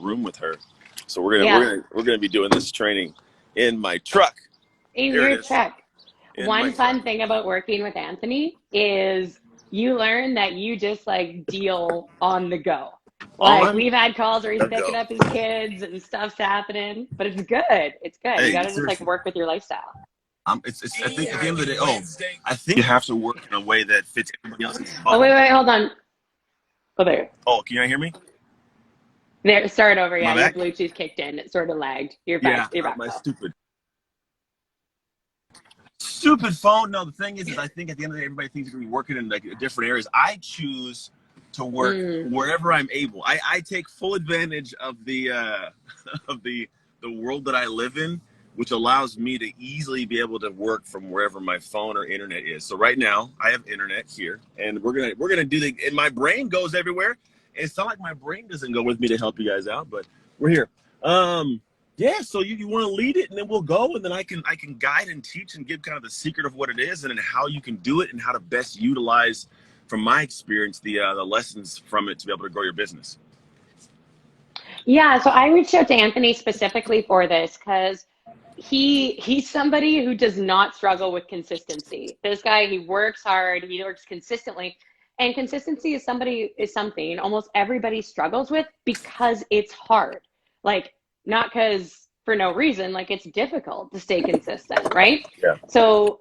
room with her. So we're gonna be doing this training in my truck. In There your truck. One fun thing about working with Anthony is you learn that you just like deal on the go. Like we've had calls where he's picking up his kids and stuff's happening, but it's good. It's good. Hey, you gotta just like work with your lifestyle. I think at the end of the day, I think you have to work in a way that fits everybody else's bubble. Oh, wait, hold on. Oh, there. Oh, can you not hear me? There, start over. Yeah, your Bluetooth kicked in. It sort of lagged. You're back. You're back. My stupid phone. No, the thing is I think at the end of the day, everybody thinks you're going to be working in like different areas. I choose to work wherever I'm able. I take full advantage of the of the world that I live in, which allows me to easily be able to work from wherever my phone or internet is. So right now I have internet here, and we're gonna do and my brain goes everywhere. It's not like my brain doesn't go with me to help you guys out, but we're here. Yeah, so you want to lead it, and then we'll go, and then I can guide and teach and give kind of the secret of what it is, and then how you can do it, and how to best utilize, from my experience, the lessons from it to be able to grow your business. Yeah, so I reached out to Anthony specifically for this because he's somebody who does not struggle with consistency. This guy, he works hard, he works consistently, and consistency is something almost everybody struggles with because it's hard. Like, not because for no reason, like it's difficult to stay consistent, right? Yeah. So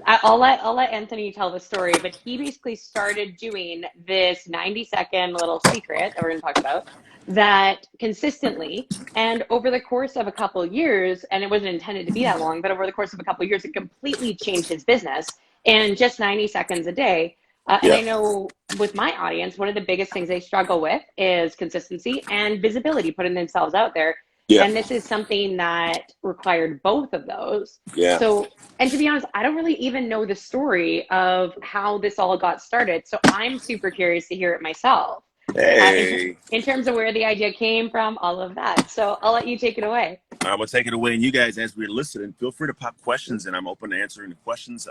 I'll let Anthony tell the story, but he basically started doing this 90-second little secret that we're going to talk about that consistently, and over the course of a couple of years, and it wasn't intended to be that long, but over the course of a couple of years, it completely changed his business in just 90 seconds a day. And I know with my audience, one of the biggest things they struggle with is consistency and visibility, putting themselves out there. Yeah. And this is something that required both of those. Yeah. So, and to be honest, I don't really even know the story of how this all got started. So I'm super curious to hear it myself. Hey. In terms of where the idea came from, all of that. So I'll let you take it away. I'm going to take it away. And you guys, as we're listening, feel free to pop questions, and I'm open to answering the questions.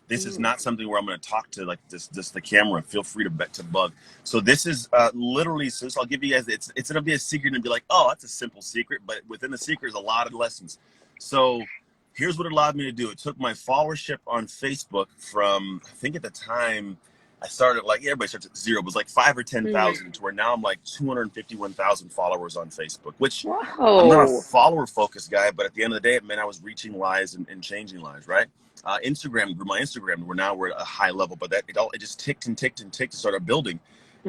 This is not something where I'm going to talk to like this the camera. Feel free to bug. So this is literally, so I'll give you guys, it's going to be a secret and be like, oh, that's a simple secret. But within the secret is a lot of lessons. So here's what it allowed me to do. It took my followership on Facebook from, I think at the time, I started like, everybody starts at zero. It was like 5,000 or 10,000 to where now I'm like 251,000 followers on Facebook, which I'm not a follower focused guy, but at the end of the day, it meant I was reaching lives and changing lives, right? Instagram grew my Instagram. We're at a high level, but it just ticked and ticked and ticked to start building.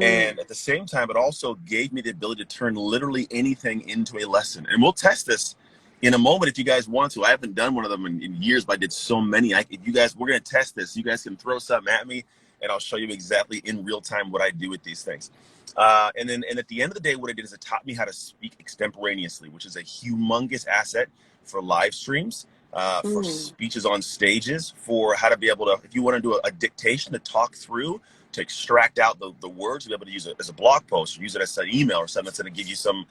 And at the same time, it also gave me the ability to turn literally anything into a lesson. And we'll test this in a moment if you guys want to. I haven't done one of them in years, but I did so many. If you guys, we're going to test this. You guys can throw something at me, and I'll show you exactly in real time what I do with these things. And at the end of the day, what it did is it taught me how to speak extemporaneously, which is a humongous asset for live streams, for speeches on stages, for how to be able to, if you want to do a dictation to talk through, to extract out the words, to be able to use it as a blog post, or use it as an email or something that's going to give you some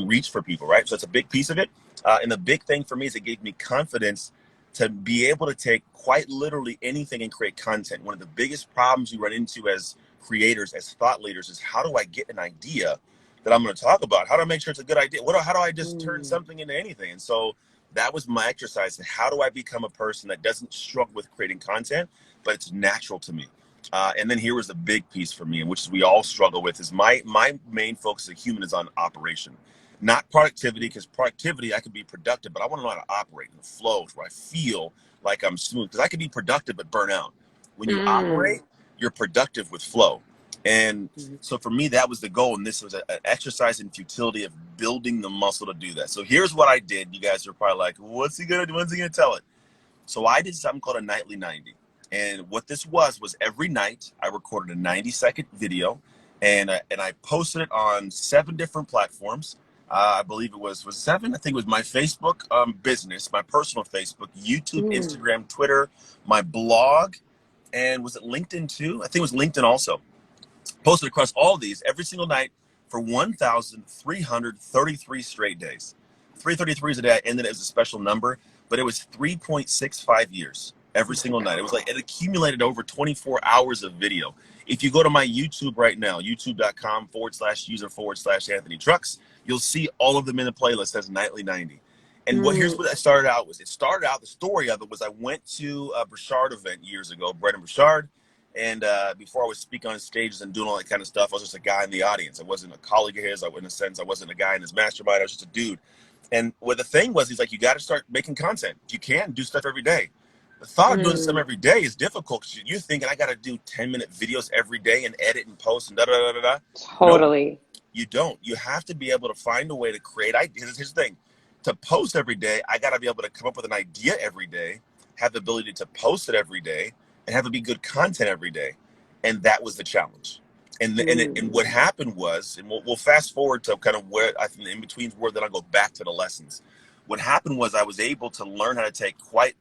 reach for people, right? So it's a big piece of it. And the big thing for me is it gave me confidence to be able to take quite literally anything and create content. One of the biggest problems you run into as creators, as thought leaders, is how do I get an idea that I'm going to talk about? How do I make sure it's a good idea? How do I just turn something into anything? And so that was my exercise. How do I become a person that doesn't struggle with creating content, but it's natural to me? And then here was the big piece for me, and which we all struggle with, is my main focus as a human is on operation. Not productivity, because productivity, I can be productive, but I want to know how to operate in the flow where I feel like I'm smooth. Because I can be productive but burn out. When you operate, you're productive with flow. And so for me, that was the goal. And this was an exercise in futility of building the muscle to do that. So here's what I did. You guys are probably like, what's he going to do? When's he going to tell it? So I did something called a nightly 90. And what this was every night I recorded a 90-second video, and I posted it on 7 different platforms. I believe it was 7. I think it was my Facebook business, my personal Facebook, YouTube, Instagram, Twitter, my blog, and was it LinkedIn too? I think it was LinkedIn also. Posted across all of these every single night for 1,333 straight days. 333 is a day. I ended it as a special number, but it was 3.65 years. every single night. It was like it accumulated over 24 hours of video. If you go to my YouTube right now, youtube.com/user/Anthony Trucks, you'll see all of them in the playlist as Nightly 90. And here's what I started out with. It started out, the story of it was I went to a Burchard event years ago, Brendan Burchard. And before I was speaking on stages and doing all that kind of stuff, I was just a guy in the audience. I wasn't a colleague of his. In a sense, I wasn't a guy in his mastermind. I was just a dude. And what the thing was, he's like, you got to start making content. You can do stuff every day. The thought of doing something every day is difficult because you're thinking I got to do 10-minute videos every day and edit and post and da da da da da. Totally. No, you don't. You have to be able to find a way to create ideas. Here's the thing. To post every day, I got to be able to come up with an idea every day, have the ability to post it every day, and have it be good content every day. And that was the challenge. And what happened was, and we'll fast forward to kind of where I think in between where then I'll go back to the lessons. What happened was I was able to learn how to take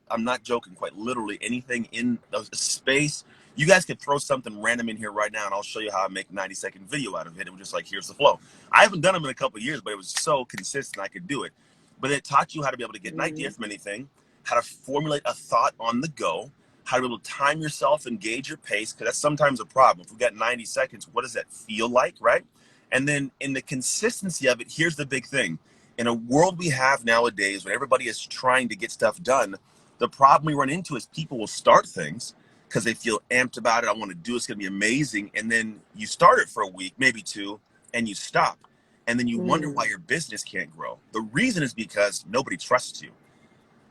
I'm not joking, quite literally anything in the space. You guys could throw something random in here right now and I'll show you how I make a 90-second video out of it. It was just like, here's the flow. I haven't done them in a couple of years, but it was so consistent I could do it. But it taught you how to be able to get an idea from anything, how to formulate a thought on the go, how to be able to time yourself and gauge your pace, because that's sometimes a problem. If we got 90 seconds, what does that feel like, right? And then in the consistency of it, here's the big thing. In a world we have nowadays when everybody is trying to get stuff done, the problem we run into is people will start things because they feel amped about it. I want to do it. It's going to be amazing. And then you start it for a week, maybe two, and you stop. And then you wonder why your business can't grow. The reason is because nobody trusts you.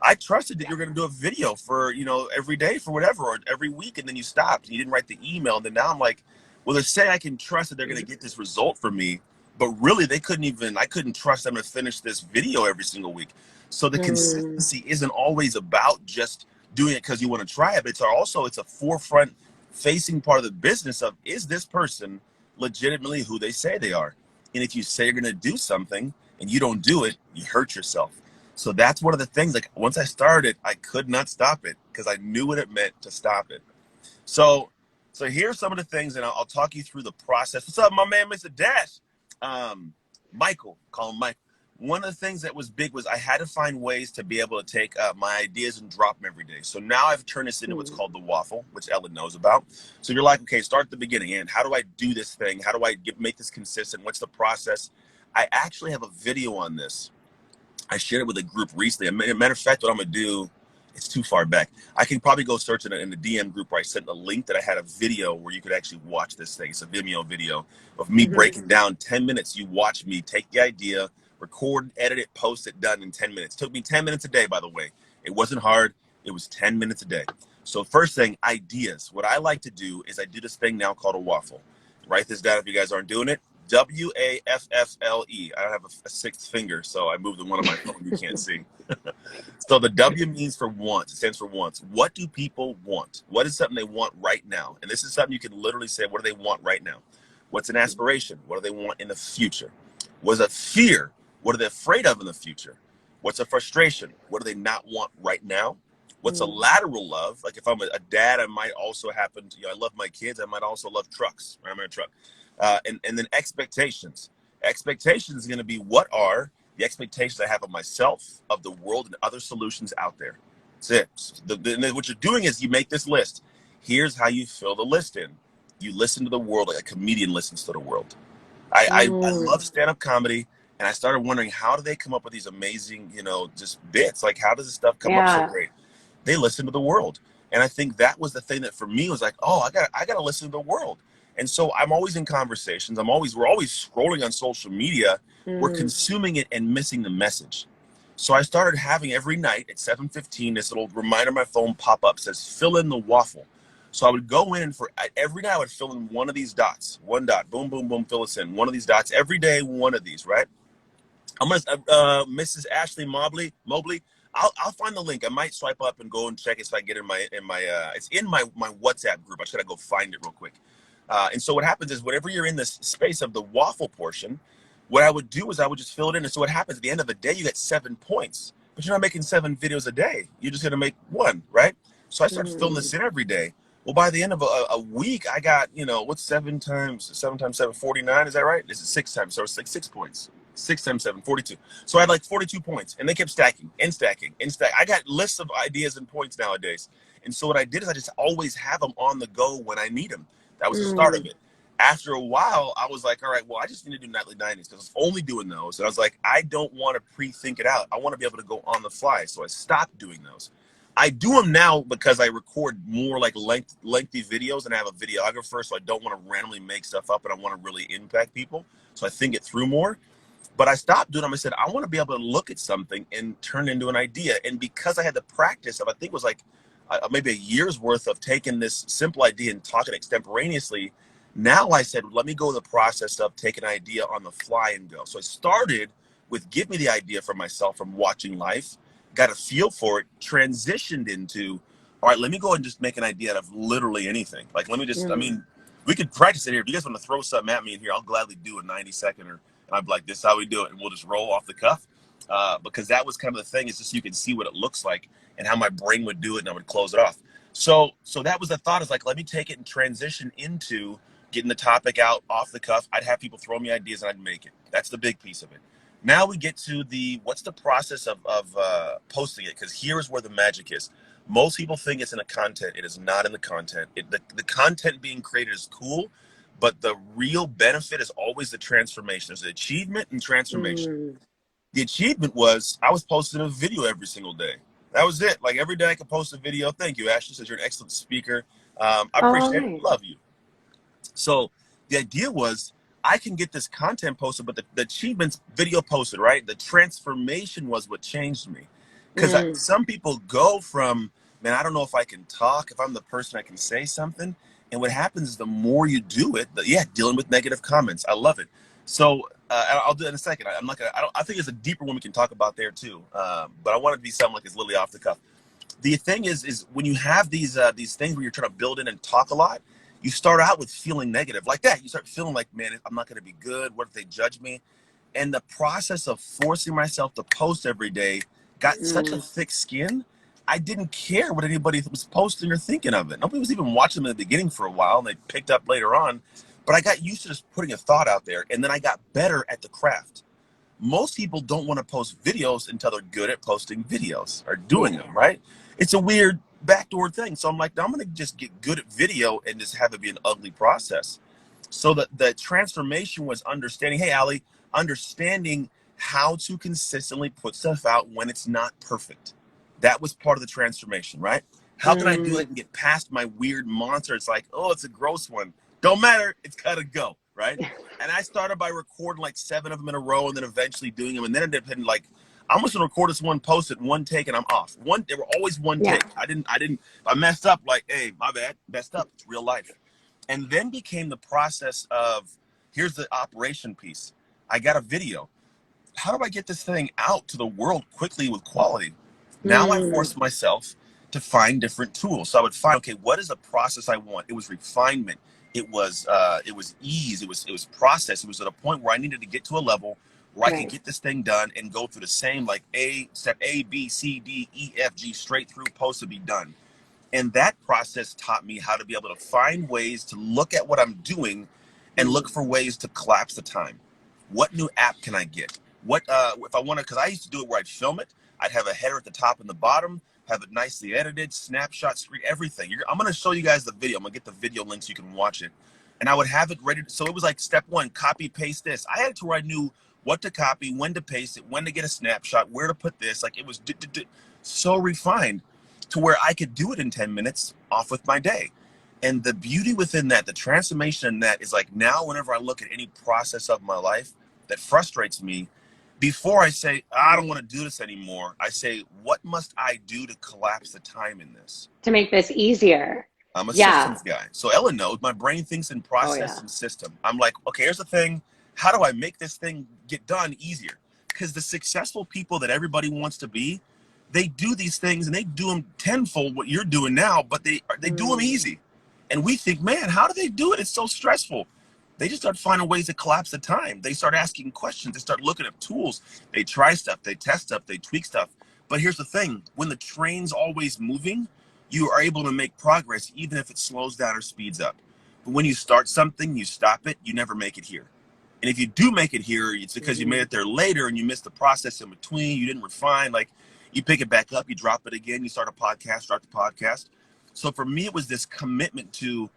I trusted that you're going to do a video for, every day for whatever, or every week, and then you stopped and you didn't write the email. And then now I'm like, well, they're saying I can trust that they're going to get this result for me, but really I couldn't trust them to finish this video every single week. So the consistency isn't always about just doing it because you want to try it, but it's a forefront facing part of the business of, is this person legitimately who they say they are? And if you say you're going to do something and you don't do it, you hurt yourself. So that's one of the things, like once I started, I could not stop it because I knew what it meant to stop it. So here's some of the things, and I'll talk you through the process. What's up, my man, Mr. Dash? Michael, call him Mike. One of the things that was big was I had to find ways to be able to take my ideas and drop them every day. So now I've turned this into what's called the waffle, which Ellen knows about. So you're like, okay, start at the beginning. And how do I do this thing? How do I make this consistent? What's the process? I actually have a video on this. I shared it with a group recently. Matter of fact, what I'm going to do, it's too far back. I can probably go search it in the DM group where I sent a link that I had a video where you could actually watch this thing. It's a Vimeo video of me breaking down 10 minutes. You watch me take the idea, record, edit it, post it, done in 10 minutes. It took me 10 minutes a day, by the way. It wasn't hard. It was 10 minutes a day. So first thing, ideas. What I like to do is I do this thing now called a waffle. Write this down if you guys aren't doing it. WAFFLE. I don't have a sixth finger, so I moved the one on my phone you can't see. So the W means for want. It stands for wants. What do people want? What is something they want right now? And this is something you can literally say, what do they want right now? What's an aspiration? What do they want in the future? What's a fear? What are they afraid of in the future? What's a frustration? What do they not want right now? What's a lateral love? Like if I'm a dad, I might also happen to, I love my kids. I might also love trucks. I'm in a truck. And then expectations. Expectations is going to be, what are the expectations I have of myself, of the world, and other solutions out there. That's it. What you're doing is you make this list. Here's how you fill the list in. You listen to the world like a comedian listens to the world. I love stand-up comedy, and I started wondering, how do they come up with these amazing, just bits? Like, how does this stuff come up so great? They listen to the world. And I think that was the thing that for me was like, oh, I got to listen to the world. And so I'm always in conversations. We're always scrolling on social media. We're consuming it and missing the message. So I started having every night at 7:15, this little reminder on my phone pop up says, fill in the waffle. So I would go in and every night I would fill in one of these dots, one dot, boom, boom, boom, fill us in one of these dots every day, one of these, right? I'm going to, Mrs. Ashley Mobley, I'll find the link. I might swipe up and go and check it so I get it's in my WhatsApp group. I should go find it real quick. And so what happens is whenever you're in this space of the waffle portion, what I would do is I would just fill it in. And so what happens at the end of the day, you get 7 points, but you're not making 7 videos a day. You're just going to make 1, right? So I started filling this in every day. Well, by the end of a week, I got, what's 7 times 7, 49? Is that right? Is it 6 times? So it's like 6 points. 6 times 7, 42. So I had like 42 points, and they kept stacking and stacking and stacking. I got lists of ideas and points nowadays. And so what I did is I just always have them on the go when I need them. That was the start of Mm. it. After a while, I was like, all right, well, I just need to do nightly 90s because I was only doing those. And I was like, I don't want to pre-think it out. I want to be able to go on the fly. So I stopped doing those. I do them now because I record more like lengthy videos, and I have a videographer, so I don't want to randomly make stuff up, and I want to really impact people. So I think it through more. But I stopped doing them. I said, I want to be able to look at something and turn it into an idea. And because I had the practice of, I think it was like maybe a year's worth of taking this simple idea and talking extemporaneously, now I said, let me go the process of taking an idea on the fly and go. So I started with give me the idea for myself from watching life, got a feel for it, transitioned into, all right, let me go and just make an idea out of literally anything. Like, let me just, I Mm. mean, we could practice it here. If you guys want to throw something at me in here, I'll gladly do a 90-second and I'd be like, this is how we do it. And we'll just roll off the cuff. Because that was kind of the thing, is just so you can see what it looks like and how my brain would do it, and I would close it off. So that was the thought, is like, let me take it and transition into getting the topic out off the cuff. I'd have people throw me ideas and I'd make it. That's the big piece of it. Now we get to what's the process of posting it, because here is where the magic is. Most people think it's in the content. It is not in the content. The content being created is cool, but the real benefit is always the transformation. There's the achievement and transformation. Mm. The achievement was I was posting a video every single day. That was it. Like, every day I could post a video. Thank you, Ashley. Says you're an excellent speaker. I Oh, appreciate it. nice. Love you. So the idea was I can get this content posted, but the achievements video posted, right? The transformation was what changed me. Because Mm. some people go from, man, I don't know if I can talk, if I'm the person I can say something. And what happens is the more you do it, dealing with negative comments. I love it. So I'll do it in a second. I'm not gonna. I think there's a deeper one we can talk about there too. But I want it to be something like it's literally off the cuff. The thing is when you have these things where you're trying to build in and talk a lot, you start out with feeling negative like that. You start feeling like, man, I'm not going to be good. What if they judge me? And the process of forcing myself to post every day got such a Mm. thick skin. I didn't care what anybody was posting or thinking of it. Nobody was even watching them in the beginning for a while, and they picked up later on. But I got used to just putting a thought out there, and then I got better at the craft. Most people don't want to post videos until they're good at posting videos or doing Yeah. them, right? It's a weird backdoor thing. So I'm like, I'm going to just get good at video and just have it be an ugly process. So the transformation was understanding, hey, Ali, understanding how to consistently put stuff out when it's not perfect. That was part of the transformation, right? How can I do Mm. it and get past my weird monster? It's like, oh, it's a gross one. Don't matter. It's got to go, right? And I started by recording like 7 of them in a row and then eventually doing them. And then it depended, like, I'm just gonna record this one post at one take and I'm off. They were always one Yeah. take. If I messed up, like, hey, my bad, messed up. It's real life. And then became the process of, here's the operation piece. I got a video. How do I get this thing out to the world quickly with quality? Now I Mm. forced myself to find different tools. So I would find, okay, what is the process I want? It was refinement. It was ease. It was process. It was at a point where I needed to get to a level where I could Right. get this thing done and go through the same, like, step A, B, C, D, E, F, G, straight through, post to be done. And that process taught me how to be able to find ways to look at what I'm doing and look Mm. for ways to collapse the time. What new app can I get? What if I want to? Because I used to do it where I'd film it. I'd have a header at the top and the bottom, have it nicely edited, snapshot, screen, everything. I'm going to show you guys the video. I'm going to get the video link so you can watch it. And I would have it ready. So it was like step 1, copy, paste this. I had to where I knew what to copy, when to paste it, when to get a snapshot, where to put this. Like, it was so refined to where I could do it in 10 minutes off with my day. And the beauty within that, the transformation in that, is like, now whenever I look at any process of my life that frustrates me, before I say, I don't want to do this anymore, I say, what must I do to collapse the time in this? To make this easier. I'm a Yeah. systems guy. So Ellen knows my brain thinks in Oh, process yeah. and system. I'm like, okay, here's the thing. How do I make this thing get done easier? Because the successful people that everybody wants to be, they do these things and they do them tenfold what you're doing now, but they do them Mm. easy. And we think, man, how do they do it? It's so stressful. They just start finding ways to collapse the time. They start asking questions. They start looking at tools. They try stuff. They test stuff. They tweak stuff. But here's the thing. When the train's always moving, you are able to make progress even if it slows down or speeds up. But when you start something, you stop it, you never make it here. And if you do make it here, it's because you made Mm. it there later and you missed the process in between. You didn't refine. Like, you pick it back up, you drop it again, you start a podcast, start the podcast. So for me, it was this commitment to,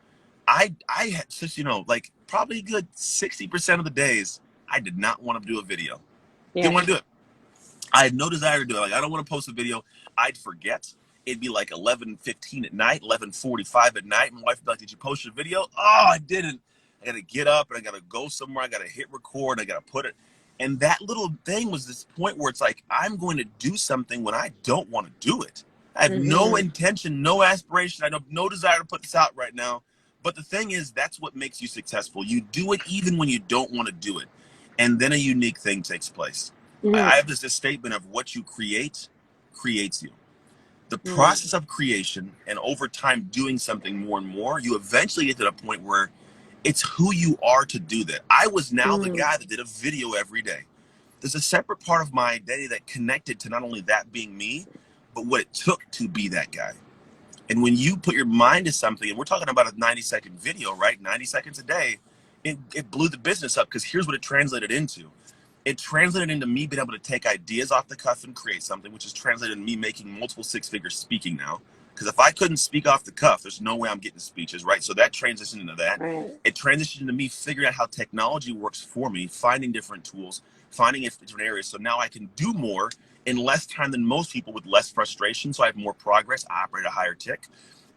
I had just, you know, like probably a good 60% of the days, I did not want to do a video. Didn't Yeah. want to do it. I had no desire to do it. Like, I don't want to post a video. I'd forget. It'd be like 11:15 at night, 11:45 at night. My wife would be like, did you post your video? Oh, I didn't. I got to get up and I got to go somewhere. I got to hit record. I got to put it. And that little thing was this point where it's like, I'm going to do something when I don't want to do it. I have no Mm-hmm. intention, no aspiration. I have no desire to put this out right now. But the thing is, that's what makes you successful. You do it even when you don't want to do it. And then a unique thing takes place. I Mm-hmm. have this statement of what you create creates you. The Mm-hmm. process of creation and over time doing something more and more, you eventually get to the point where it's who you are to do that. I was now the Mm-hmm. guy that did a video every day. There's a separate part of my identity that connected to not only that being me, but what it took to be that guy. And when you put your mind to something, and we're talking about a 90-second video, right? 90 seconds a day, it blew the business up because here's what it translated into. It translated into me being able to take ideas off the cuff and create something, which is translated into me making multiple six-figure speaking now. Because if I couldn't speak off the cuff, there's no way I'm getting speeches, right? So that transitioned into that. Right. It transitioned into me figuring out how technology works for me, finding different tools, finding different areas. So now I can do more in less time than most people with less frustration. So I have more progress. I operate a higher tick.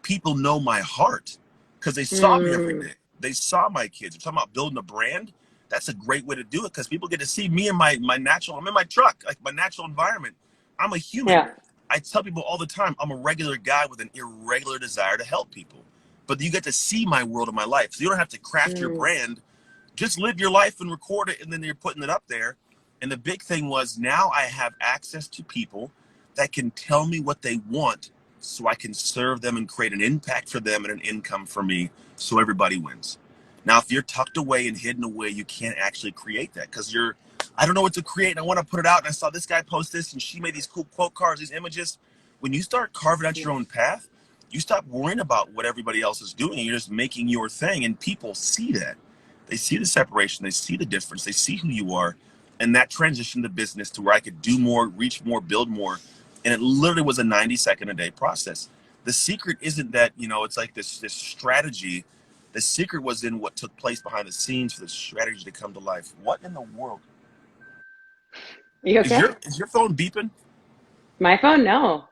People know my heart because they saw me every Mm. day. They saw my kids. We're talking about building a brand. That's a great way to do it because people get to see me in my natural, I'm in my truck, like my natural environment. I'm a human. Yeah. I tell people all the time, I'm a regular guy with an irregular desire to help people. But you get to see my world and my life. So you don't have to craft your Mm. brand. Just live your life and record it, and then you're putting it up there. And the big thing was now I have access to people that can tell me what they want so I can serve them and create an impact for them and an income for me so everybody wins. Now, if you're tucked away and hidden away, you can't actually create that because you're, I don't know what to create and I want to put it out. And I saw this guy post this and she made these cool quote cards, these images. When you start carving out Yeah. your own path, you stop worrying about what everybody else is doing. You're just making your thing and people see that. They see the separation, they see the difference, they see who you are. And that transitioned to business to where I could do more, reach more, build more. And it literally was a 90-second a day process. The secret isn't that, you know, it's like this strategy. The secret was in what took place behind the scenes for the strategy to come to life. What in the world? You Is okay? your phone beeping? My phone? No.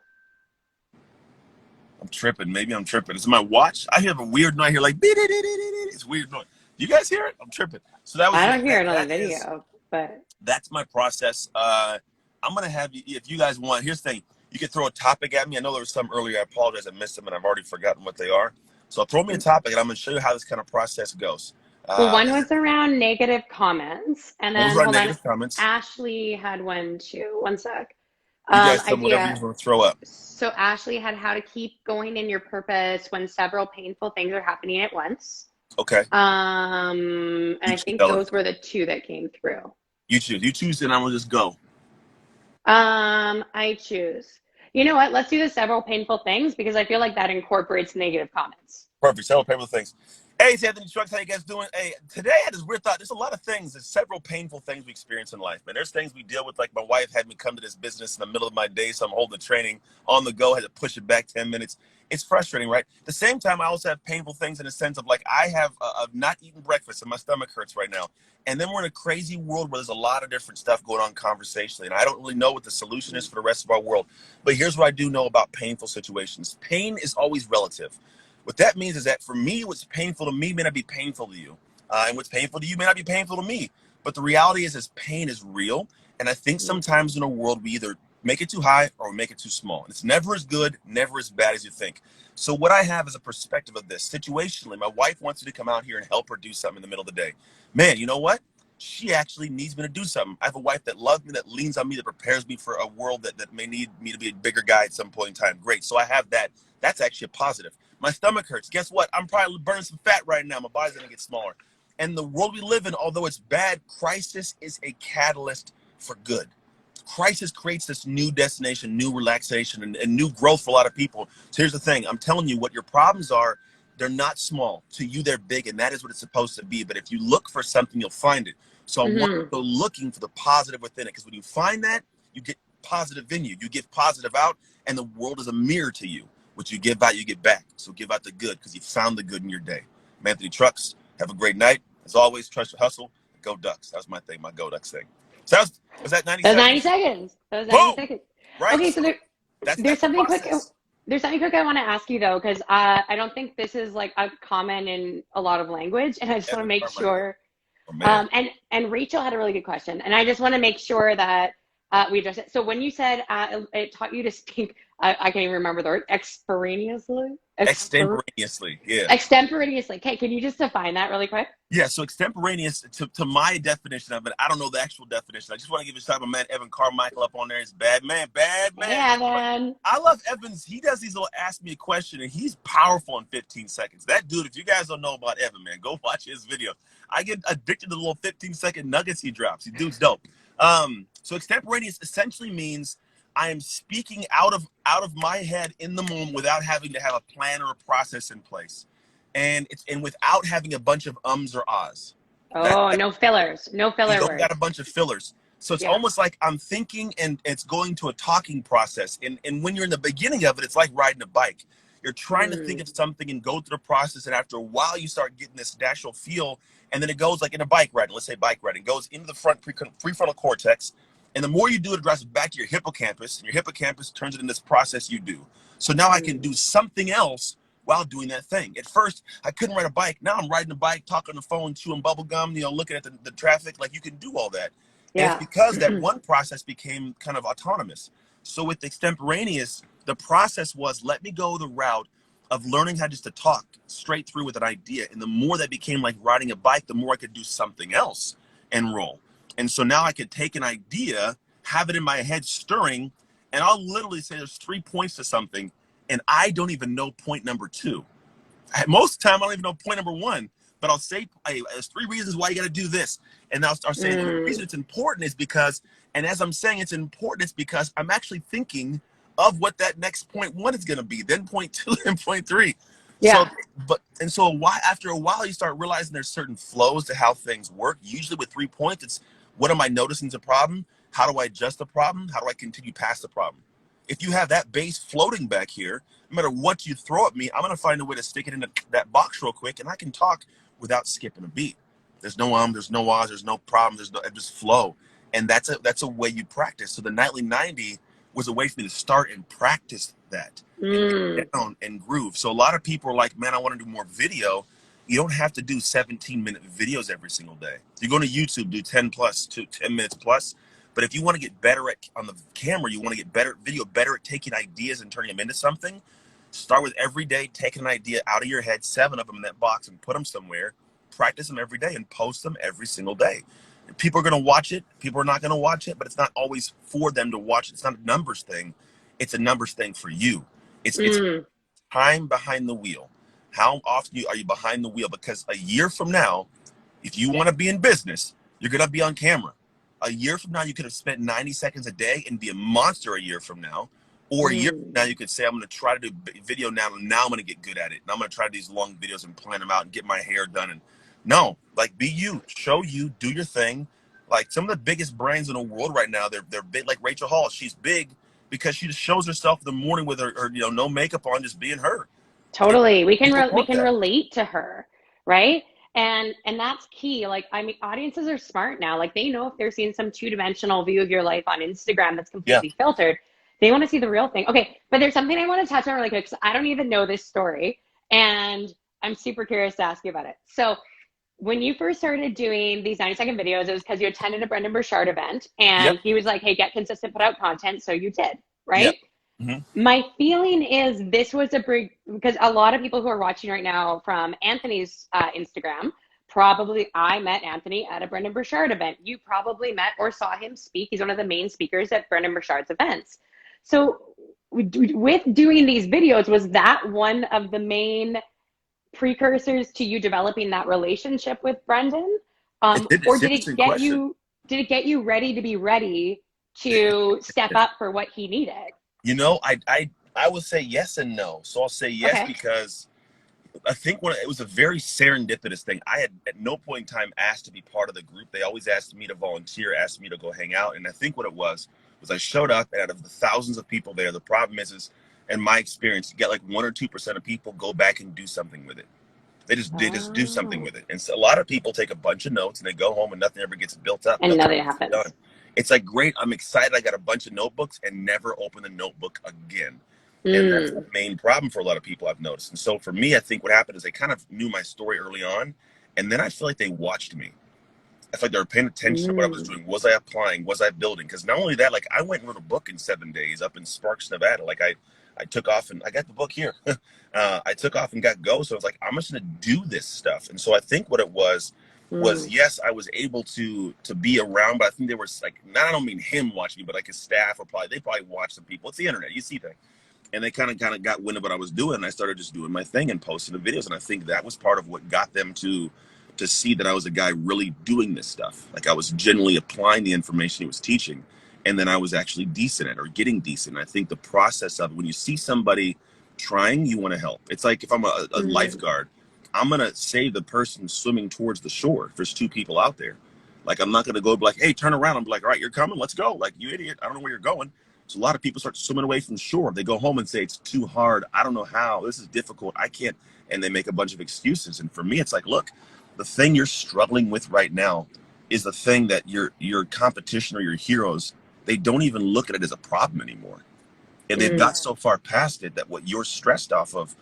I'm tripping. Maybe I'm tripping. It's my watch. I hear a weird noise here, like beep, beep, beep, beep, beep. It's weird noise. You guys hear it? I'm tripping. So that was I it. don't hear That it on the that is video, but that's my process. I'm gonna have you if you guys want. Here's the thing: you can throw a topic at me. I know there was some earlier. I apologize, I missed them, and I've already forgotten what they are. So throw me a topic, and I'm gonna show you how this kind of process goes. well, one And was around negative comments, and what was then our hold on, negative comments? Ashley had one too. One sec. You guys tell me whatever you Idea. want to throw up. So Ashley had how to keep going in your purpose when several painful things are happening at once. Okay, And you I choose, think Ellen. those were the two that came through. You choose. You choose, and I'm gonna just go. I choose. You know what? Let's do the several painful things because I feel like that incorporates negative comments. Perfect. Several painful things. Hey, it's Anthony Trucks. How you guys doing? Hey, today I had this weird thought. There's a lot of things. There's several painful things we experience in life, man. There's things we deal with. Like my wife had me come to this business in the middle of my day, so I'm holding the training on the go. Had to push it back 10 minutes. It's frustrating, right? At the same time, I also have painful things in the sense of like I have not eaten breakfast and my stomach hurts right now. And then we're in a crazy world where there's a lot of different stuff going on conversationally, and I don't really know what the solution is for the rest of our world. But here's what I do know about painful situations: pain is always relative. What that means is that for me, what's painful to me may not be painful to you. And what's painful to you may not be painful to me. But the reality is pain is real. And I think sometimes in a world, we either make it too high or we make it too small. And it's never as good, never as bad as you think. So what I have is a perspective of this. Situationally, my wife wants me to come out here and help her do something in the middle of the day. Man, you know what? She actually needs me to do something. I have a wife that loves me, that leans on me, that prepares me for a world that may need me to be a bigger guy at some point in time. Great. So I have that. That's actually a positive. My stomach hurts. Guess what? I'm probably burning some fat right now. My body's going to get smaller. And the world we live in, although it's bad, crisis is a catalyst for good. Crisis creates this new destination, new relaxation, and new growth for a lot of people. So here's the thing. I'm telling you what your problems are. They're not small. To you, they're big, and that is what it's supposed to be. But if you look for something, you'll find it. So I want you to Mm-hmm. go looking for the positive within it, because when you find that, you get positive in you. You give positive out, and the world is a mirror to you. What you give out, you get back. So give out the good because you found the good in your day. I'm Anthony Trucks. Have a great night. As always, trust your hustle. Go Ducks. That was my thing, my Go Ducks thing. So was that 90 That was 90 seconds? seconds. That was 90 Boom! seconds. Right? Okay, So so there's that's the something quick. process. There's something quick I want to ask you though, because I don't think this is like a common in a lot of language, and I just want to Evan make Carmichael. sure. Oh, man. And Rachel had a really good question, and I just want to make sure that we address it. So when you said it taught you to speak, I can't even remember the word, Extemporaneously. Yeah. extemporaneously. Okay, can you just define that really quick? Yeah, so extemporaneous, to my definition of it, I don't know the actual definition. I just want to give a shout out to my man Evan Carmichael up on there. He's bad man, bad man. Yeah, man. I love Evans. He does these little ask me a question, and he's powerful in 15 seconds. That dude, if you guys don't know about Evan, man, go watch his video. I get addicted to the little 15-second nuggets he drops. He dude's dope. So extemporaneous essentially means I am speaking out of my head in the moment without having to have a plan or a process in place, and without having a bunch of ums or ahs. Oh, no fillers, no You filler don't got a words. bunch of fillers. So it's Yeah. almost like I'm thinking and it's going to a talking process. And when you're in the beginning of it, it's like riding a bike. You're trying to think of something and go through the process. And after a while, you start getting this natural feel. And then it goes like in a bike riding, let's say bike riding, goes into the prefrontal cortex. And the more you do it, it drives back to your hippocampus. And your hippocampus turns it into this process you do. So now I can do something else while doing that thing. At first, I couldn't ride a bike. Now I'm riding a bike, talking on the phone, chewing bubble gum, looking at the traffic. Like you can do all that. And it's Yeah. because that one process became kind of autonomous. So with extemporaneous, the process was let me go the route of learning how just to talk straight through with an idea. And the more that became like riding a bike, the more I could do something else and roll. And so now I could take an idea, have it in my head stirring, and I'll literally say there's 3 points to something, and I don't even know point number 2. Most of the time, I don't even know point number 1, but I'll say, hey, there's 3 reasons why you got to do this. And I'll start saying, and the reason it's important is because, and as I'm saying it's important, it's because I'm actually thinking of what that next point 1 is going to be, then point 2, and point 3. Yeah. So why after a while you start realizing there's certain flows to how things work. Usually with 3 points, it's what am I noticing is a problem? How do I adjust the problem? How do I continue past the problem? If you have that base floating back here, no matter what you throw at me, I'm going to find a way to stick it in that box real quick, and I can talk without skipping a beat. There's no there's no ahs, there's no problem, just flow. And that's a way you practice. So the nightly 90 was a way for me to start and practice that and get down and groove. So a lot of people are like, man, I want to do more video. You don't have to do 17-minute videos every single day. You go to YouTube, do 10 minutes plus. But if you want to get better on the camera, you want to get better at taking ideas and turning them into something, start with every day, take an idea out of your head, 7 of them in that box, and put them somewhere. Practice them every day and post them every single day. And people are going to watch it. People are not going to watch it, but it's not always for them to watch. It's not a numbers thing. It's a numbers thing for you. It's time behind the wheel. How often are you behind the wheel? Because a year from now, if you want to be in business, you're going to be on camera. A year from now, you could have spent 90 seconds a day and be a monster a year from now. Or a year from now, you could say, I'm going to try to do video now, and now I'm going to get good at it. And I'm going to try these long videos and plan them out and get my hair done. And no, like be you, show you, do your thing. Like some of the biggest brands in the world right now, they're big. Like Rachel Hall, she's big because she just shows herself in the morning with her no makeup on, just being her. Totally. We People we want can that. relate to her, right? And that's key. Like, I mean, audiences are smart now. Like they know if they're seeing some two-dimensional view of your life on Instagram that's Yeah. completely filtered, they want to see the real thing. Okay, but there's something I want to touch on really quick because I don't even know this story, and I'm super curious to ask you about it. So when you first started doing these 90-second videos, it was because you attended a Brendan Burchard event, and Yep. he was like, hey, get consistent, put out content. So you did, Yep. right? My feeling is this was a big, because a lot of people who are watching right now from Anthony's Instagram, probably I met Anthony at a Brendan Burchard event. You probably met or saw him speak. He's one of the main speakers at Brendan Burchard's events. So with doing these videos, was that one of the main precursors to you developing that relationship with Brendan? Or It's an interesting question. did it get you ready to be ready to step up for what he needed? I will say yes and no. So I'll say yes Okay. because I think it was a very serendipitous thing. I had at no point in time asked to be part of the group. They always asked me to volunteer, asked me to go hang out. And I think what it was I showed up, and out of the thousands of people there, the problem is in my experience, you get like 1 or 2% of people go back and do something with it. They just do something Oh, with it. And so a lot of people take a bunch of notes and they go home and nothing ever gets built up. and Nothing nothing gets done. happens. It's like, great, I'm excited. I got a bunch of notebooks and never open the notebook again. And that's the Mm, main problem for a lot of people I've noticed. And so for me, I think what happened is they kind of knew my story early on. And then I feel like they watched me. I feel like they were paying attention to what I was mm, doing. Was I applying? Was I building? Because not only that, like I went and wrote a book in 7 days up in Sparks, Nevada. Like I took off and I got the book here. I took off and got go. So I was like, I'm just gonna do this stuff. And so I think what it was mm, yes, I was able to be around, but I think there was like, not, I don't mean him watching me, but like his staff or they probably watch some people. It's the internet, you see things. And they kind of got wind of what I was doing, and I started just doing my thing and posting the videos. And I think that was part of what got them to see that I was a guy really doing this stuff. Like I was genuinely applying the information he was teaching, and then I was actually decent at it or getting decent. I think the process of it, when you see somebody trying, you want to help. It's like if I'm a mm, lifeguard, I'm gonna save the person swimming towards the shore if there's two people out there. Like I'm not gonna go be like, hey, turn around. I'm like, all right, you're coming, let's go. Like, you idiot, I don't know where you're going. So a lot of people start swimming away from shore. They go home and say, it's too hard. I don't know how. This is difficult. I can't. And they make a bunch of excuses. And for me, it's like, look, the thing you're struggling with right now is the thing that your competition or your heroes, they don't even look at it as a problem anymore. And they've mm, got so far past it that what you're stressed off of,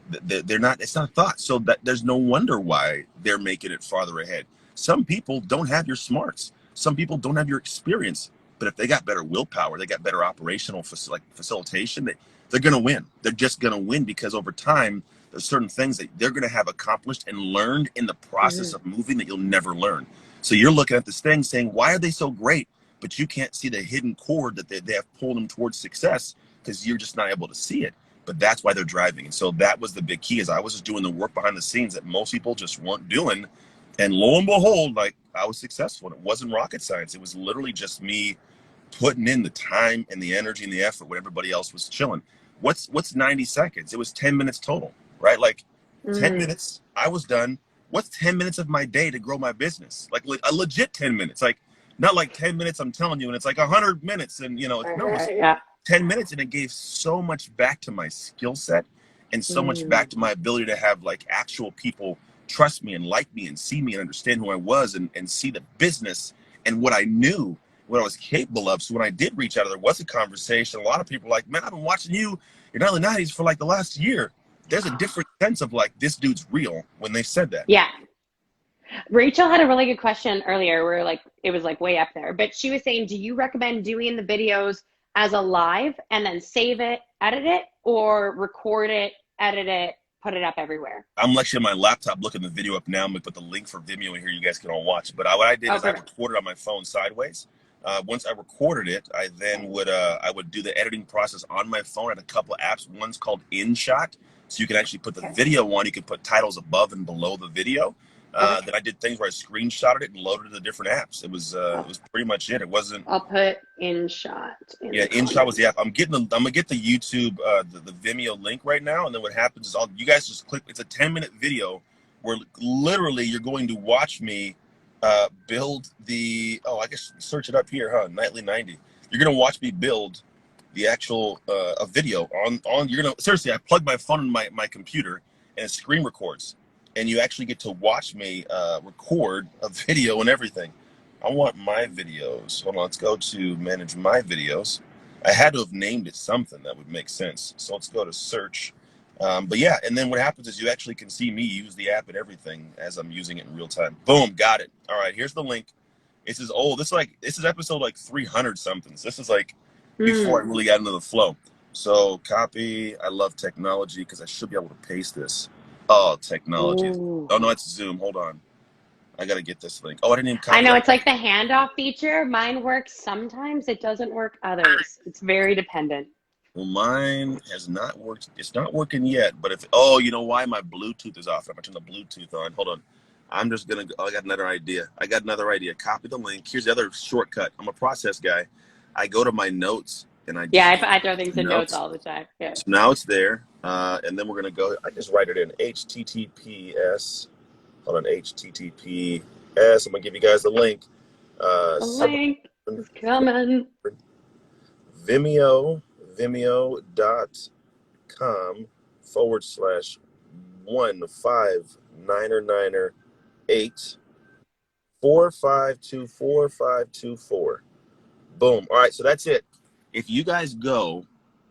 they're not, it's not a thought. So that there's no wonder why they're making it farther ahead. Some people don't have your smarts. Some people don't have your experience. But if they got better willpower, they got better operational facilitation, they're going to win. They're just going to win because over time, there's certain things that they're going to have accomplished and learned in the process mm, of moving that you'll never learn. So you're looking at this thing saying, why are they so great? But you can't see the hidden cord that they have pulled them towards success because you're just not able to see it. But that's why they're driving. And so that was the big key, is I was just doing the work behind the scenes that most people just weren't doing. And lo and behold, like I was successful. And it wasn't rocket science. It was literally just me putting in the time and the energy and the effort when everybody else was chilling. What's 90 seconds? It was 10 minutes total, right? Like 10 mm. minutes, I was done. What's 10 minutes of my day to grow my business? Like a legit 10 minutes. Like not like 10 minutes I'm telling you and it's like 100 minutes and no, it's Yeah. 10 minutes, and it gave so much back to my skill set and so much Mm, back to my ability to have like actual people trust me and like me and see me and understand who I was and see the business and what I knew, what I was capable of. So when I did reach out, there was a conversation. A lot of people were like, man, I've been watching you in early 90s for like the last year. There's a different sense of like, this dude's real when they said that. yeah. Rachel had a really good question earlier where like it was like way up there, but she was saying, do you recommend doing the videos as a live and then save it, edit it, or record it, edit it, put it up everywhere? I'm actually on my laptop looking the video up now. I'm gonna put the link for Vimeo in here. You guys can all watch it. But what I did Oh, is I perfect. recorded on my phone sideways. Once I recorded it, I then would do the editing process on my phone. I had a couple of apps. One's called InShot, so you can actually put the Okay. video on. You can put titles above and below the video. Okay. Then I did things where I screenshotted it and loaded it to different apps. It I'll, was pretty much it. It wasn't. I'll put in shot in Yeah, the InShot was the app. comments. I'm gonna get the YouTube the Vimeo link right now, and then what happens is you guys just click. It's a 10-minute video where literally you're going to watch me build the. Oh, I guess search it up here, huh? Nightly 90. You're gonna watch me build the actual a video on. You're gonna seriously. I plug my phone in my computer and it screen records, and you actually get to watch me record a video and everything. I want my videos. Hold on, let's go to manage my videos. I had to have named it something that would make sense. So let's go to search. But yeah, and then what happens is you actually can see me use the app and everything as I'm using it in real time. Boom, got it. All right, here's the link. This is old. This is episode like 300 something. So this is like before I Mm. really got into the flow. So copy. I love technology because I should be able to paste this. Oh, technology. Ooh. Oh no, it's Zoom. Hold on. I gotta get this link. Oh, I didn't even I copy know that. it's like the handoff feature. Mine works sometimes, it doesn't work others. It's very dependent. Well, mine has not worked. It's not working yet. But oh, you know why? My Bluetooth is off. I'm turning the Bluetooth on. Hold on. I'm just gonna. Oh, I got another idea. Copy the link. Here's the other shortcut. I'm a process guy. I go to my notes and I Yeah, just I throw things in notes notes. all the time. Yeah. So now it's there. And then we're gonna go. I just write it in HTTPS. Hold on. HTTPS. I'm gonna give you guys the link. The link is coming. Vimeo. Vimeo dot youtube.com/159984524524524. Boom. All right, so that's it. If you guys go,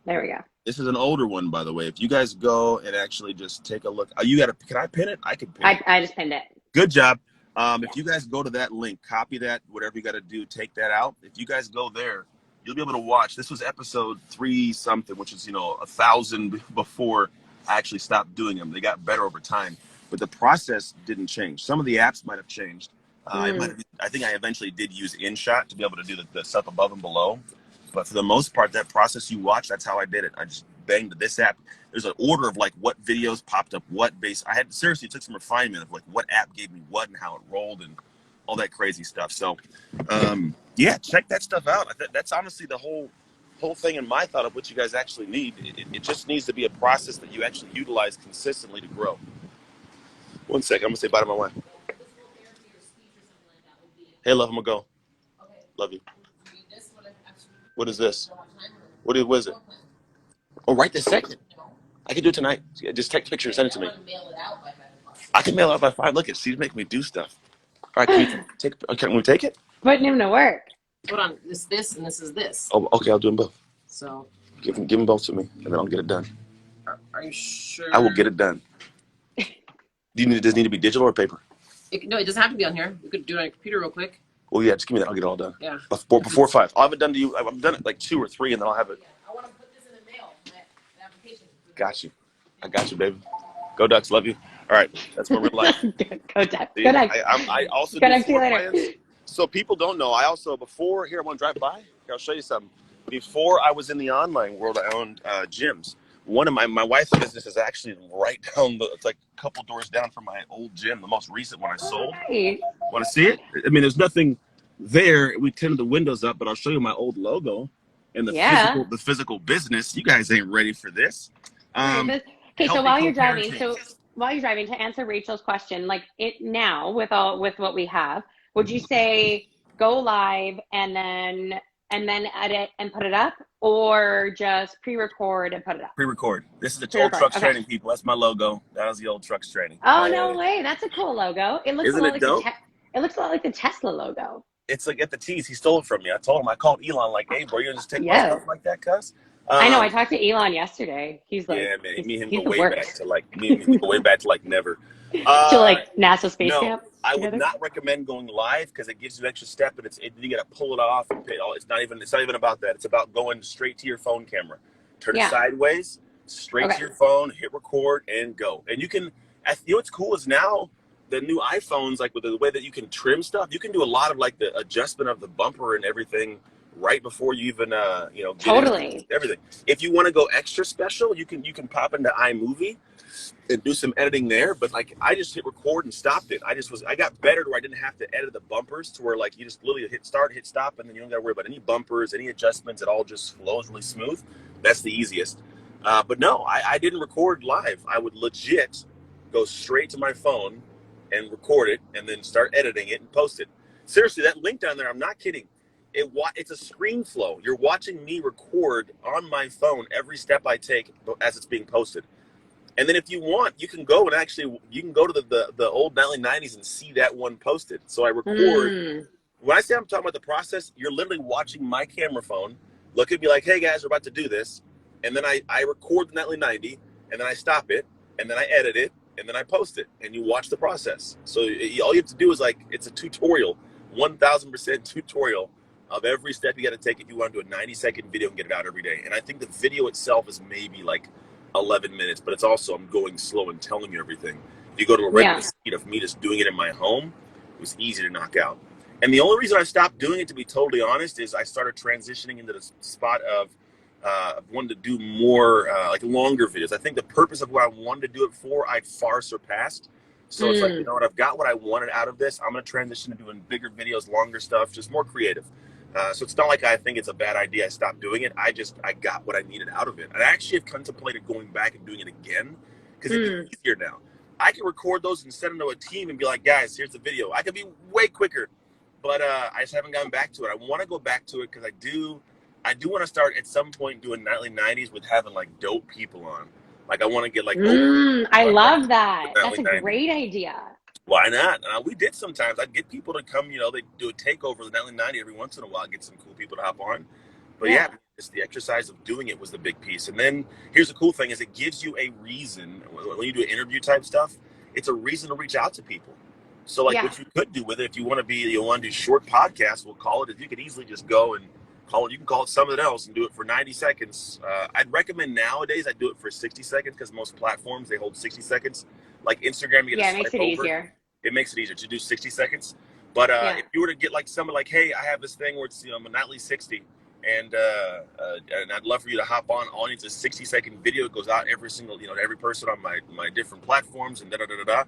There we go. this is an older one, by the way. If you guys go and actually just take a look, you got to, can I pin it? I can pin it. I just pinned it. Good job. If you guys go to that link, copy that, whatever you got to do, take that out. If you guys go there, you'll be able to watch. This was episode 3 something, which is, 1,000 before I actually stopped doing them. They got better over time, but the process didn't change. Some of the apps might have changed. I think I eventually did use InShot to be able to do the stuff above and below. But for the most part, that process you watch, that's how I did it. I just banged this app. There's an order of like what videos popped up, what base. I had seriously took some refinement of like what app gave me what and how it rolled and all that crazy stuff. So, yeah, check that stuff out. That's honestly the whole thing in my thought of what you guys actually need. It just needs to be a process that you actually utilize consistently to grow. One second, I'm gonna say bye to my wife. Hey, love, I'm gonna go. Love you. What is this? What is it? Oh, right this second. I can do it tonight. Just take a picture and send it to me. I can mail it out by 5. Look, she's making me do stuff. All right, can we take it? Putting him to work. Hold on, this, and this is this. Oh, okay, I'll do them both. So give them both to me, and then I'll get it done. Are you sure? I will get it done. Does it need to be digital or paper? No, it doesn't have to be on here. You could do it on your computer real quick. Well, yeah, just give me that. I'll get it all done. Yeah. Before 5. I'll have it done to you. I've done it like 2 or 3, and then I'll have it. I want to put this in the mail. The application. Got you. I got you, baby. Go Ducks. Love you. All right. That's my real life. Go Ducks. See, Go Ducks. I also Go do Ducks. See you floor later. plans. So people don't know. I also, before, here, I want to drive by. Here, I'll show you something. Before I was in the online world, I owned gyms. One of my wife's business is actually right down it's like a couple doors down from my old gym, the most recent one I sold. Right. Want to see it? I mean, there's nothing there. We tinted the windows up, but I'll show you my old logo and the physical business. You guys ain't ready for this. Okay, so while you're driving, to answer Rachel's question, like it now with what we have, would you say go live and then edit and put it up, or just pre-record and put it up? Pre-record. This is the old trucks training, people. That's my logo. That was the old trucks training. Oh, no way. That's a cool logo. It looks a lot like it looks a lot like the Tesla logo. It's like at the tease. He stole it from me. I told him. I called Elon like, "Hey, bro, you gonna just take my stuff like that, cuz?" I know. I talked to Elon yesterday. He's like, yeah, man. Me and him go way back to like never. To like NASA space camp. I would not recommend going live because it gives you an extra step, and you gotta pull it off and pay. It's not even about that. It's about going straight to your phone camera, turn it sideways, straight to your phone, hit record, and go. And you can. What's cool is now the new iPhones, like with the way that you can trim stuff, you can do a lot of like the adjustment of the bumper and everything right before you even get into everything. If you want to go extra special, you can pop into iMovie and do some editing there. But like I just hit record and stopped it. I got better to where I didn't have to edit the bumpers, to where like you just literally hit start, hit stop, and then you don't got to worry about any bumpers, any adjustments. It all just flows really smooth. That's the easiest. But no, I didn't record live. I would legit go straight to my phone and record it, and then start editing it and post it. Seriously, that link down there, I'm not kidding. It's a screen flow. You're watching me record on my phone every step I take as it's being posted. And then if you want, you can go to the old 90s and see that one posted. So I record. When I say I'm talking about the process, you're literally watching my camera phone, look at me like, "Hey guys, we're about to do this." And then I record the nightly 90, and then I stop it, and then I edit it, and then I post it, and you watch the process. So all you have to do is it's a tutorial, 1000% tutorial of every step you got to take if you want to do a 90-second video and get it out every day. And I think the video itself is maybe like 11 minutes, but it's also, I'm going slow and telling you everything. If you go to a regular speed of me just doing it in my home, it was easy to knock out. And the only reason I stopped doing it, to be totally honest, is I started transitioning into the spot of wanting to do more like longer videos. I think the purpose of what I wanted to do it for, I'd far surpassed. So it's like, you know what, I've got what I wanted out of this. I'm going to transition to doing bigger videos, longer stuff, just more creative. So it's not like I think it's a bad idea I stopped doing it. I got what I needed out of it. I actually have contemplated going back and doing it again because it's easier now. I can record those and send them to a team and be like, "Guys, here's the video." I could be way quicker, but I just haven't gone back to it. I want to go back to it because I do want to start at some point doing nightly 90s with having like dope people on. Like I want to get like I like love that. That's nightly a 90s. great idea. Why not? We did sometimes. I'd get people to come, they do a takeover of the nightly 90 every once in a while, get some cool people to hop on. But yeah, it's the exercise of doing it was the big piece. And then here's the cool thing is it gives you a reason when you do interview type stuff, it's a reason to reach out to people. So like what you could do with it, if you want to do short podcasts, we'll call it, if you could easily just go and you can call it something else and do it for 90 seconds. I'd recommend nowadays I do it for 60 seconds because most platforms, they hold 60 seconds. Like Instagram, you get it makes it easier. It makes it easier to do 60 seconds. But if you were to get like someone like, hey, I have this thing where it's, I'm a nightly 60 and I'd love for you to hop on. All I need is a 60-second video. It goes out every single, to every person on my different platforms and da-da-da-da-da.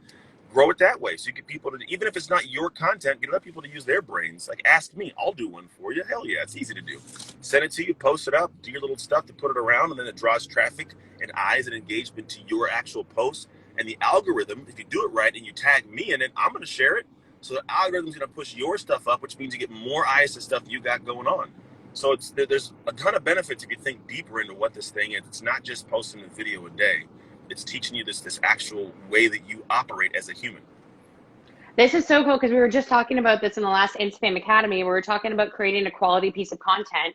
Grow it that way. So you get people to, even if it's not your content, get other people to use their brains. Like ask me, I'll do one for you. Hell yeah, it's easy to do. Send it to you, post it up, do your little stuff to put it around, and then it draws traffic and eyes and engagement to your actual post. And the algorithm, if you do it right and you tag me in it, I'm going to share it. So the algorithm's going to push your stuff up, which means you get more eyes to stuff you got going on. So there's a ton of benefits if you think deeper into what this thing is. It's not just posting a video a day. It's teaching you this actual way that you operate as a human. This is so cool because we were just talking about this in the last Instafam Academy. We were talking about creating a quality piece of content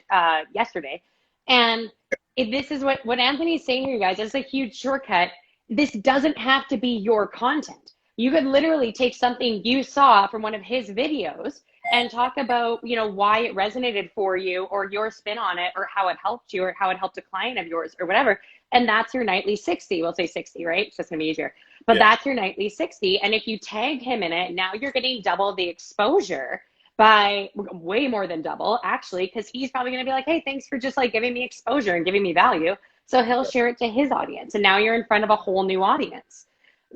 yesterday. And if this is what Anthony's saying here, guys, it's a huge shortcut. This doesn't have to be your content. You could literally take something you saw from one of his videos and talk about, why it resonated for you or your spin on it or how it helped you or how it helped a client of yours or whatever. And that's your nightly 60. We'll say 60, right? So it's going to be easier. But that's your nightly 60. And if you tag him in it, now you're getting double the exposure by way more than double, actually, because he's probably going to be like, hey, thanks for just like giving me exposure and giving me value. So he'll share it to his audience. And now you're in front of a whole new audience.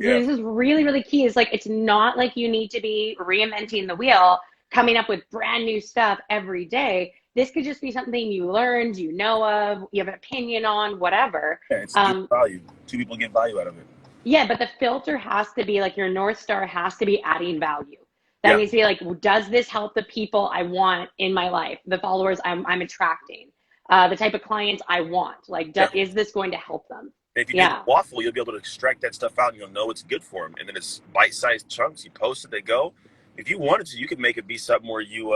So this is really, really key. Is like, it's not like you need to be reinventing the wheel, coming up with brand new stuff every day. This could just be something you learned, you know of, you have an opinion on, whatever. Yeah, it's value. Two people get value out of it. Yeah, but the filter has to be like your North Star has to be adding value. That needs to be like, does this help the people I want in my life, the followers I'm attracting, the type of clients I want? Like, is this going to help them? And if you do waffle, you'll be able to extract that stuff out and you'll know it's good for them. And then it's bite-sized chunks. You post it, they go. If you wanted to, you could make it be something where you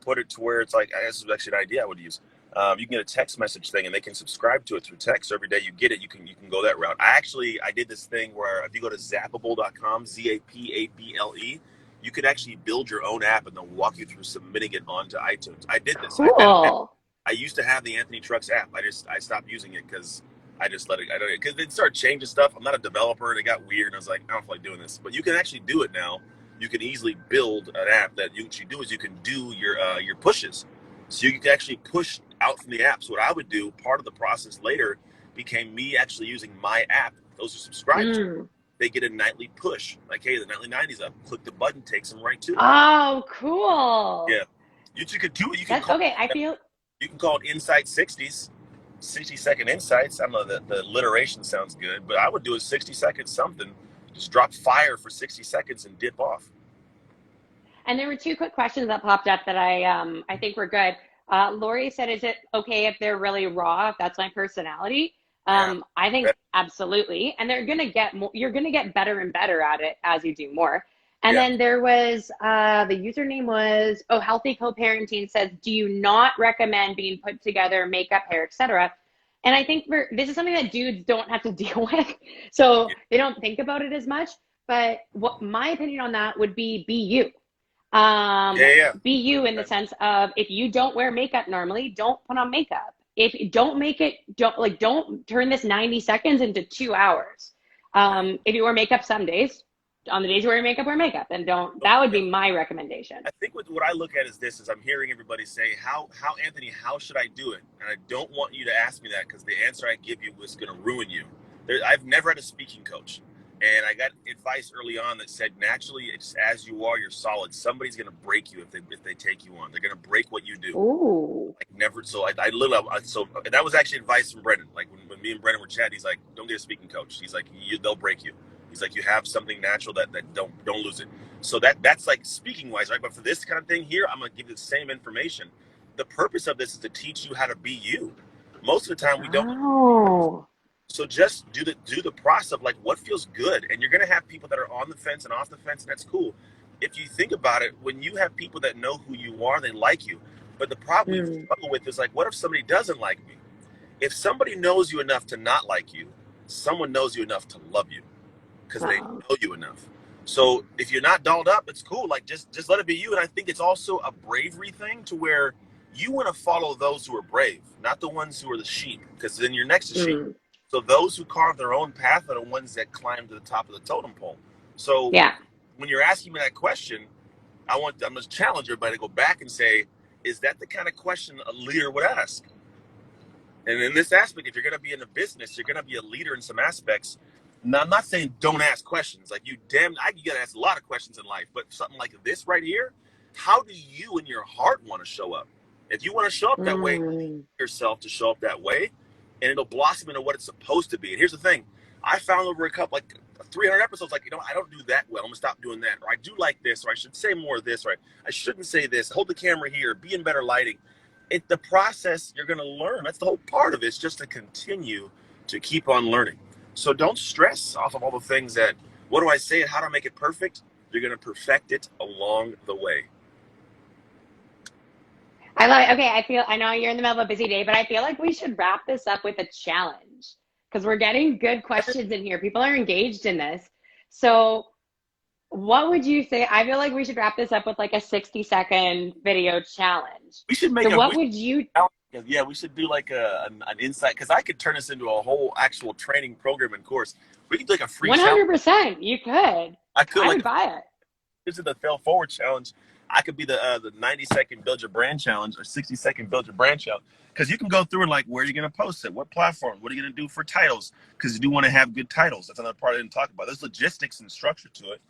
put it to where it's like, this is actually an idea I would use. You can get a text message thing and they can subscribe to it through text. So every day you get it, you can go that route. I did this thing where if you go to zappable.com, Z-A-P-A-B-L-E, you could actually build your own app and they'll walk you through submitting it onto iTunes. I did this. Cool. I used to have the Anthony Trucks app. I stopped using it because I just let it. Because they started changing stuff. I'm not a developer. And it got weird. And I was like, I don't feel like doing this. But you can actually do it now. You can easily build an app that what you do is you can do your pushes. So you can actually push out from the app. So what I would do, part of the process later became me actually using my app. Those who subscribe to, they get a nightly push. Like, hey, the nightly 90's up. Click the button, takes them right to it. Oh, cool. Yeah. You could do it. You can you can call it Insight 60s, 60-second insights. I don't know, the alliteration sounds good, but I would do a 60-second something. Just drop fire for 60 seconds and dip off. And there were two quick questions that popped up that I think were good. Lori said, is it okay if they're really raw, if that's my personality? I think absolutely. And they're going to get more, you're going to get better and better at it as you do more. And then there was, the username was, Healthy Co-Parenting says, do you not recommend being put together, makeup, hair, etc.? And I think this is something that dudes don't have to deal with. So they don't think about it as much. But what my opinion on that would be you. Be you in the sense of, if you don't wear makeup normally, don't put on makeup. If you don't don't turn this 90 seconds into 2 hours. If you wear makeup some days, on the days you wear makeup, and that would be my recommendation. I think what I look at is this, is I'm hearing everybody say, how Anthony, how should I do it? And I don't want you to ask me that because the answer I give you is going to ruin you. I've never had a speaking coach. And I got advice early on that said, naturally, it's as you are, you're solid. Somebody's going to break you if they take you on. They're going to break what you do. Ooh. Like never. So I literally, and that was actually advice from Brendan. Like when me and Brendan were chatting, he's like, don't get a speaking coach. He's like, they'll break you. He's like, you have something natural that don't lose it. So that's like speaking wise, right? But for this kind of thing here, I'm going to give you the same information. the purpose of this is to teach you how to be you. Most of the time we don't. Oh. So just do the process of like what feels good. And you're gonna have people that are on the fence and off the fence, and that's cool. If you think about it, when you have people that know who you are, they like you. But the problem we struggle with is like, what if somebody doesn't like me? If somebody knows you enough to not like you, someone knows you enough to love you because they know you enough. So if you're not dolled up, it's cool. Like just let it be you. And I think it's also a bravery thing to where you want to follow those who are brave, not the ones who are the sheep, because then you're next to sheep. So those who carve their own path are the ones that climb to the top of the totem pole. So when you're asking me that question, I'm going to challenge everybody to go back and say, is that the kind of question a leader would ask? And in this aspect, if you're going to be in a business, you're going to be a leader in some aspects. Now, I'm not saying don't ask questions. Like you got to ask a lot of questions in life, but something like this right here, how do you in your heart want to show up? If you want to show up that way, yourself to show up that way, and it'll blossom into what it's supposed to be. And here's the thing. I found over a couple, like 300 episodes, like, I don't do that well. I'm gonna stop doing that. Or I do like this, or I should say more of this, or I shouldn't say this. Hold the camera here, be in better lighting. The process you're gonna learn. That's the whole part of it. It's just to continue to keep on learning. So don't stress off of all the things that, what do I say and how do I make it perfect? You're gonna perfect it along the way. I love it. Okay, I know you're in the middle of a busy day, but I feel like we should wrap this up with a challenge because we're getting good questions in here. People are engaged in this. So what would you say? I feel like we should wrap this up with like a 60-second video challenge. We should make Yeah, we should do like an insight, because I could turn this into a whole actual training program and course. We could do like a free 100%. You could. I would buy it. This is the fail forward challenge. I could be the 90-second build your brand challenge or 60-second build your brand challenge, because you can go through and like, where are you going to post it? What platform? What are you going to do for titles? Because you do want to have good titles. That's another part I didn't talk about. There's logistics and structure to it.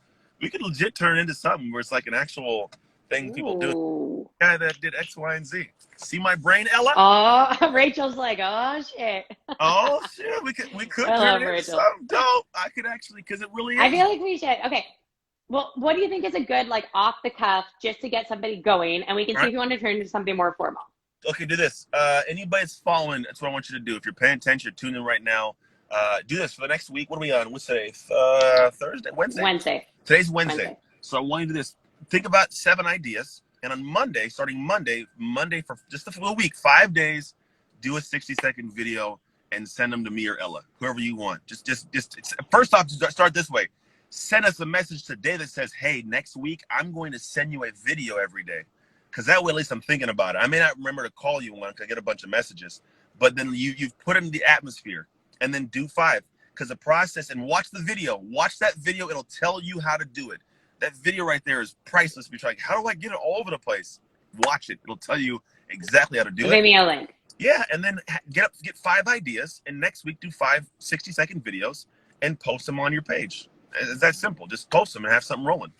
We could legit turn it into something where it's like an actual thing people do. Guy that did X, Y, and Z. See my brain, Ella? Oh, Rachel's like, oh shit. Oh shit, we could turn it into something dope. I could actually, because it really is. I feel like we should. Okay. Well, what do you think is a good, like, off the cuff, just to get somebody going, and we can see if you want to turn into something more formal. Okay, do this. Anybody that's following, that's what I want you to do. If you're paying attention, you're tuning in right now. Do this for the next week. What are we on? What's today? Thursday? Wednesday? Today's Wednesday. So I want you to do this. Think about 7 ideas, and on Monday, starting Monday for just a full week, 5 days, do a 60-second video and send them to me or Ella, whoever you want. Just first off, start this way. Send us a message today that says, hey, next week, I'm going to send you a video every day. Because that way, at least I'm thinking about it. I may not remember to call you one because I get a bunch of messages. But then you've put in the atmosphere. And then do 5. Because the process, and watch the video. Watch that video. It'll tell you how to do it. That video right there is priceless. You're like, how do I get it all over the place? Watch it. It'll tell you exactly how to do it. Give me a link. Yeah, and then get 5 ideas. And next week, do 5 60-second videos and post them on your page. It's that simple. Just post them and have something rolling.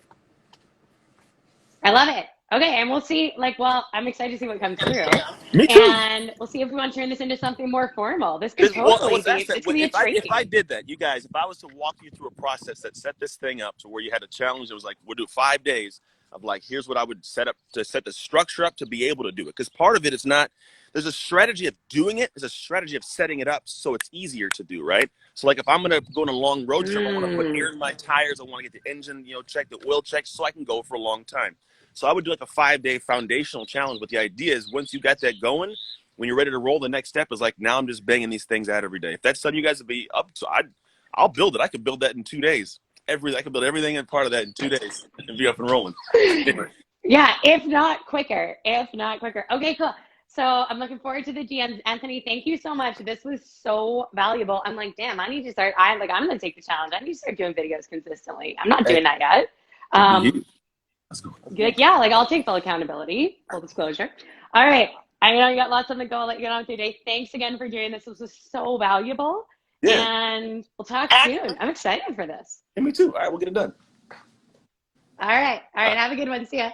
I love it. Okay, and we'll see, I'm excited to see what comes through. Me too. And we'll see if we want to turn this into something more formal. This could totally be a training. If I did that, you guys, if I was to walk you through a process that set this thing up to where you had a challenge, it was like, we'll do 5 days of like, here's what I would set up to set the structure up to be able to do it. Because part of it is not, there's a strategy of doing it. There's a strategy of setting it up so it's easier to do, right? So like if I'm going to go on a long road trip, I want to put air in my tires. I want to get the engine, checked, the oil checked, so I can go for a long time. So I would do like a 5-day foundational challenge. But the idea is once you got that going, when you're ready to roll, the next step is like, now I'm just banging these things out every day. If that's something you guys would be up to, I'll build it. I could build that in 2 days. I could build everything and part of that in 2 days and be up and rolling. Yeah, if not quicker. Okay, cool. So I'm looking forward to the GMs. Anthony, thank you so much. This was so valuable. I'm like, damn, I need to start. I'm going to take the challenge. I need to start doing videos consistently. I'm not doing that yet. Let's go. I'll take full accountability, full disclosure. All right. I know you got lots on the go. I'll let you get on today. Thanks again for doing this. This was so valuable. Yeah. And we'll talk soon. I'm excited for this. And me too. All right, we'll get it done. All right. Have a good one. See ya.